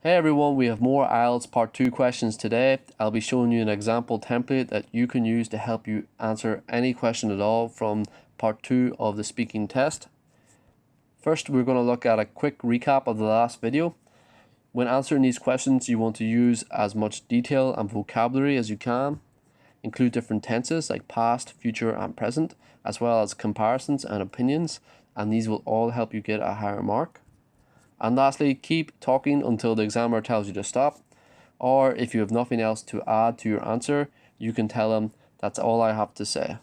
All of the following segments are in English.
Hey everyone, we have more IELTS Part 2 questions today. I'll be showing you an example template that you can use to help you answer any question at all from Part 2 of the speaking test. First, we're going to look at a quick recap of the last video. When answering these questions, you want to use as much detail and vocabulary as you can. Include different tenses like past, future, and present, as well as comparisons and opinions, and these will all help you get a higher mark. And lastly, keep talking until the examiner tells you to stop, or if you have nothing else to add to your answer, you can tell them that's all I have to say.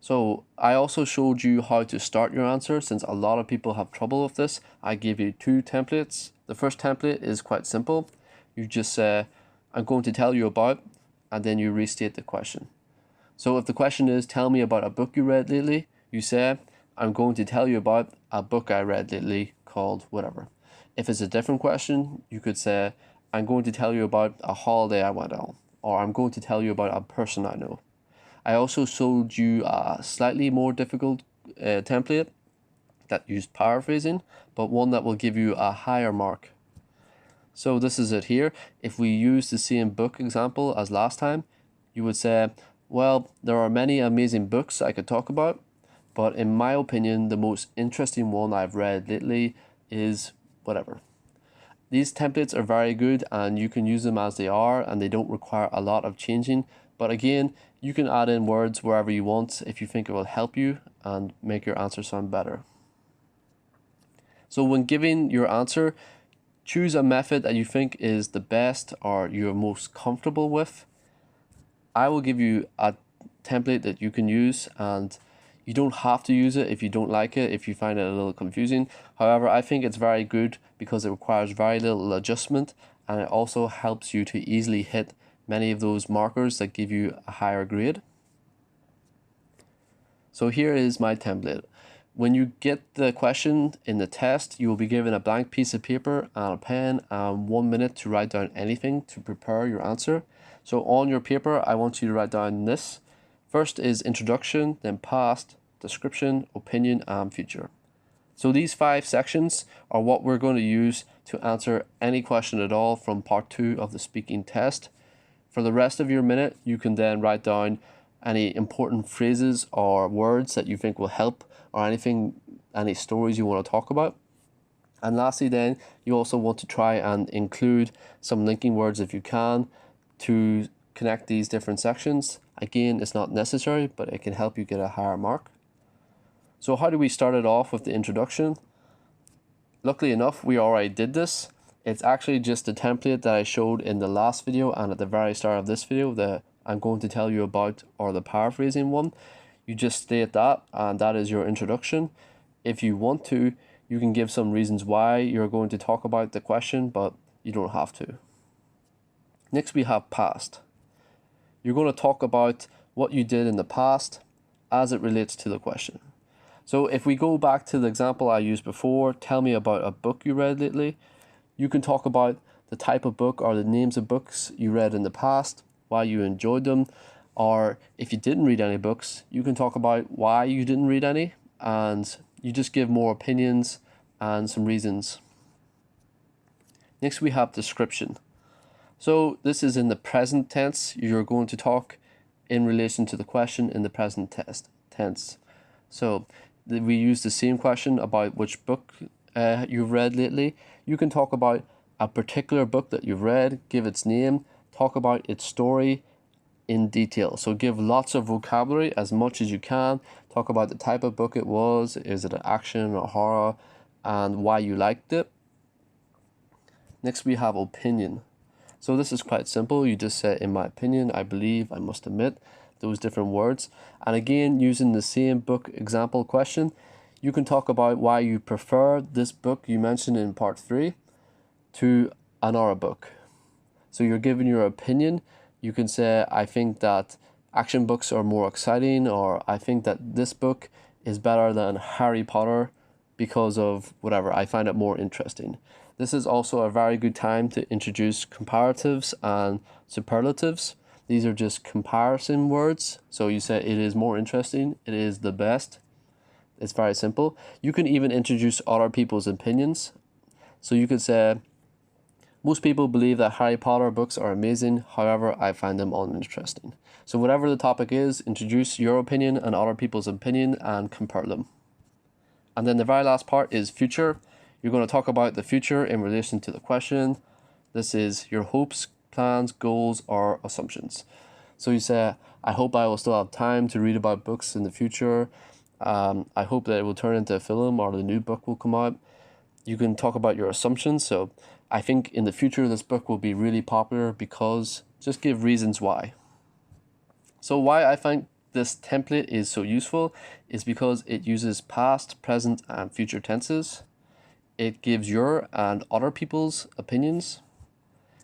So I also showed you how to start your answer. Since a lot of people have trouble with this, I gave you two templates. The first template is quite simple. You just say, I'm going to tell you about, and then you restate the question. So if the question is, tell me about a book you read lately, you say, I'm going to tell you about a book I read lately called whatever. If it's a different question, you could say, I'm going to tell you about a holiday I went on, or I'm going to tell you about a person I know. I also showed you a slightly more difficult template that used paraphrasing, but one that will give you a higher mark. So this is it here. If we use the same book example as last time, you would say, well, there are many amazing books I could talk about, but in my opinion, the most interesting one I've read lately is whatever. These templates are very good and you can use them as they are and they don't require a lot of changing. But again, you can add in words wherever you want if you think it will help you and make your answer sound better. So when giving your answer, choose a method that you think is the best or you're most comfortable with. I will give you a template that you can use, and you don't have to use it if you don't like it, if you find it a little confusing. However, I think it's very good because it requires very little adjustment and it also helps you to easily hit many of those markers that give you a higher grade. So here is my template. When you get the question in the test, you will be given a blank piece of paper and a pen and 1 minute to write down anything to prepare your answer. So on your paper, I want you to write down this. First is introduction, then past, description, opinion, and future. So these 5 sections are what we're going to use to answer any question at all from part 2 of the speaking test. For the rest of your minute, you can then write down any important phrases or words that you think will help, or any stories you want to talk about. And lastly then, you also want to try and include some linking words if you can to connect these different sections. Again, it's not necessary, but it can help you get a higher mark. So how do we start it off with the introduction? Luckily enough, we already did this. It's actually just the template that I showed in the last video and at the very start of this video that I'm going to tell you about, or the paraphrasing one. You just state that, and that is your introduction. If you want to, you can give some reasons why you're going to talk about the question, but you don't have to. Next, we have past. You're going to talk about what you did in the past as it relates to the question. So if we go back to the example I used before, tell me about a book you read lately. You can talk about the type of book or the names of books you read in the past, why you enjoyed them, or if you didn't read any books, you can talk about why you didn't read any, and you just give more opinions and some reasons. Next, we have description. So this is in the present tense. You're going to talk in relation to the question in the present tense. So we use the same question about which book you've read lately. You can talk about a particular book that you've read, give its name, talk about its story in detail. So give lots of vocabulary, as much as you can. Talk about the type of book it was. Is it an action or horror, and why you liked it. Next, we have opinion. So this is quite simple. You just say, in my opinion, I believe, I must admit, those different words. And again, using the same book example question, you can talk about why you prefer this book you mentioned in part 3 to another book. So you're giving your opinion. You can say, I think that action books are more exciting, or I think that this book is better than Harry Potter because of whatever, I find it more interesting. This is also a very good time to introduce comparatives and superlatives. These are just comparison words. So you say it is more interesting, it is the best. It's very simple. You can even introduce other people's opinions. So you could say, most people believe that Harry Potter books are amazing, however, I find them uninteresting. So whatever the topic is, introduce your opinion and other people's opinion and compare them. And then the very last part is future. You're going to talk about the future in relation to the question. This is your hopes, plans, goals, or assumptions. So you say, I hope I will still have time to read about books in the future. I hope that it will turn into a film or the new book will come out. You can talk about your assumptions. So I think in the future this book will be really popular because, just give reasons why. So why I think this template is so useful is because it uses past, present, and future tenses. It gives your and other people's opinions.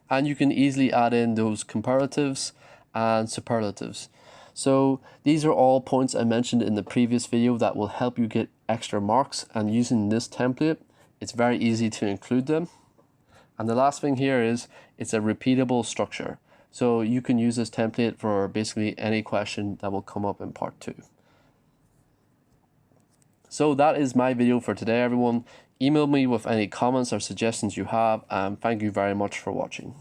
And you can easily add in those comparatives and superlatives. So these are all points I mentioned in the previous video that will help you get extra marks, and using this template, it's very easy to include them. And the last thing here is it's a repeatable structure. So you can use this template for basically any question that will come up in part 2. So that is my video for today, everyone. Email me with any comments or suggestions you have, and thank you very much for watching.